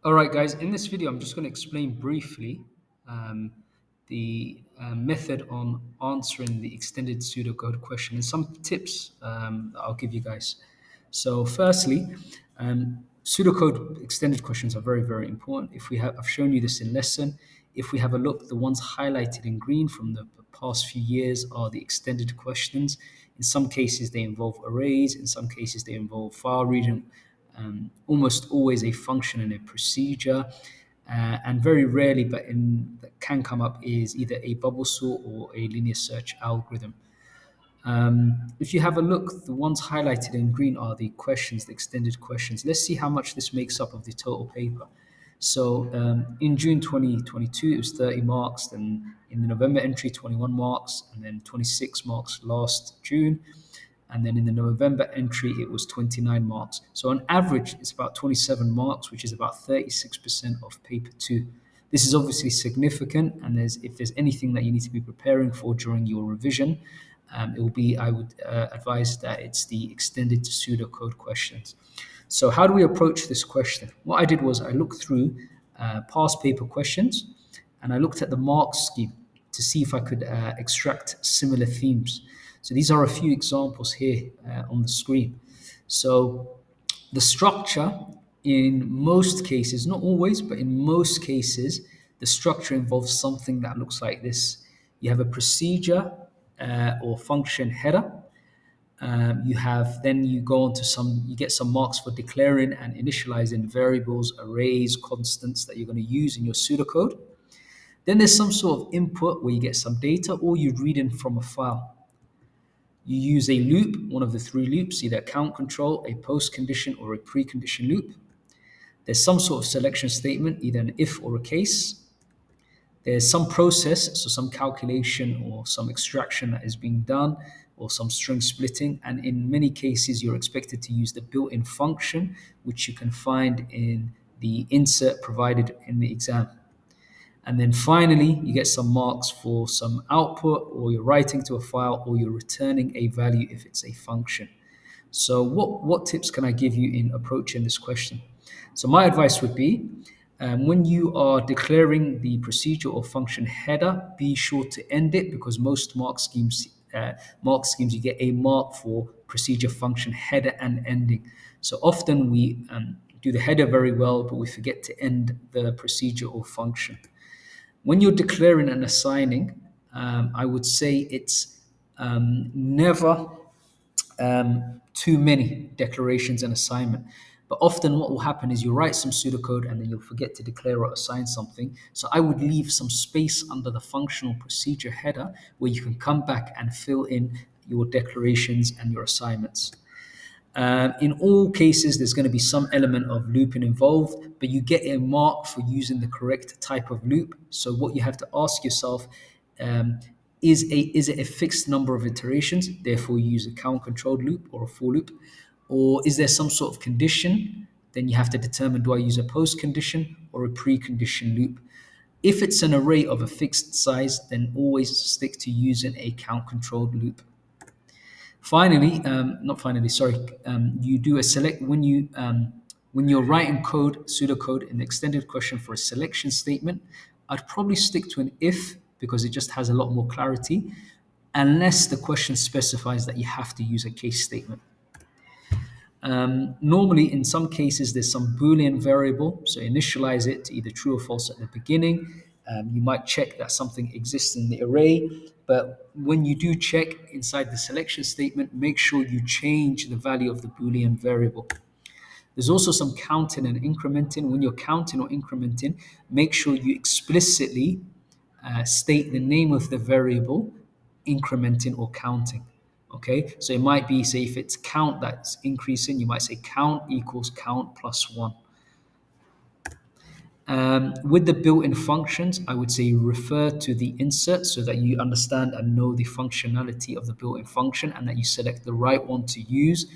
All right, guys, in this video, I'm just going to explain briefly um, the method on answering the extended pseudocode question and some tips that I'll give you guys. So firstly, pseudocode extended questions are very, very important. I've shown you this in lesson. If we have a look, the ones highlighted in green from the past few years are the extended questions. In some cases, they involve arrays. In some cases, they involve file reading, almost always a function and a procedure. And very rarely, that can come up, is either a bubble sort or a linear search algorithm. If you have a look, the ones highlighted in green are the questions, the extended questions. Let's see how much this makes up of the total paper. So in June 2022, it was 30 marks. Then in the November entry, 21 marks, and then 26 marks last June. And then in the November entry, it was 29 marks. So on average, it's about 27 marks, which is about 36% of paper two. This is obviously significant, and if there's anything that you need to be preparing for during your revision, it will be, I would advise that it's the extended pseudocode questions. So how do we approach this question? What I did was I looked through past paper questions, and I looked at the mark scheme to see if I could extract similar themes. So these are a few examples here on the screen. So the structure, in most cases, not always, but in most cases, the structure involves something that looks like this. You have a procedure or function header. Then you go on to you get some marks for declaring and initializing variables, arrays, constants that you're going to use in your pseudocode. Then there's some sort of input where you get some data or you read in from a file. You use a loop, one of the three loops, either a count control, a post condition, or a precondition loop. There's some sort of selection statement, either an if or a case. There's some process, so some calculation or some extraction that is being done, or some string splitting. And in many cases, you're expected to use the built-in function, which you can find in the insert provided in the exam. And then finally, you get some marks for some output, or you're writing to a file, or you're returning a value if it's a function. So what tips can I give you in approaching this question? So my advice would be, when you are declaring the procedure or function header, be sure to end it, because most mark schemes you get a mark for procedure, function, header, and ending. So often we do the header very well, but we forget to end the procedure or function. When you're declaring and assigning, I would say it's never too many declarations and assignment. But often what will happen is you write some pseudocode and then you'll forget to declare or assign something. So I would leave some space under the functional procedure header where you can come back and fill in your declarations and your assignments. In all cases, there's going to be some element of looping involved, but you get a mark for using the correct type of loop. So what you have to ask yourself, is it a fixed number of iterations, therefore you use a count-controlled loop or a for loop? Or is there some sort of condition? Then you have to determine, do I use a post condition or a precondition loop? If it's an array of a fixed size, then always stick to using a count-controlled loop. Finally, you do a select when you're writing pseudocode in the extended question for a selection statement. I'd probably stick to an if, because it just has a lot more clarity, unless the question specifies that you have to use a case statement. Normally, in some cases, there's some Boolean variable, so initialize it to either true or false at the beginning. You might check that something exists in the array, but when you do check inside the selection statement, make sure you change the value of the Boolean variable. There's also some counting and incrementing. When you're counting or incrementing, make sure you explicitly state the name of the variable incrementing or counting. Okay, so it might be, say, if it's count that's increasing, you might say count equals count plus 1. With the built-in functions, I would say refer to the insert so that you understand and know the functionality of the built-in function and that you select the right one to use.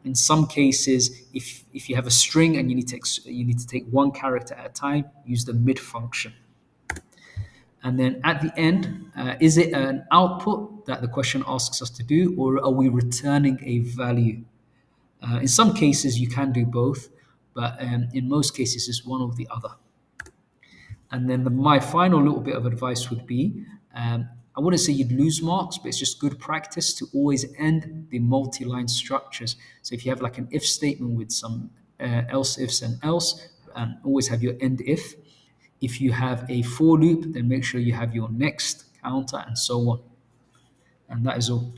In some cases, if you have a string and you need to take one character at a time, use the mid function. And then at the end, is it an output that the question asks us to do, or are we returning a value? In some cases, you can do both, but in most cases, it's one or the other. And then my final little bit of advice would be I wouldn't say you'd lose marks, but it's just good practice to always end the multi line structures. So if you have like an if statement with some else ifs and else, always have your end if. If you have a for loop, then make sure you have your next counter and so on. And that is all.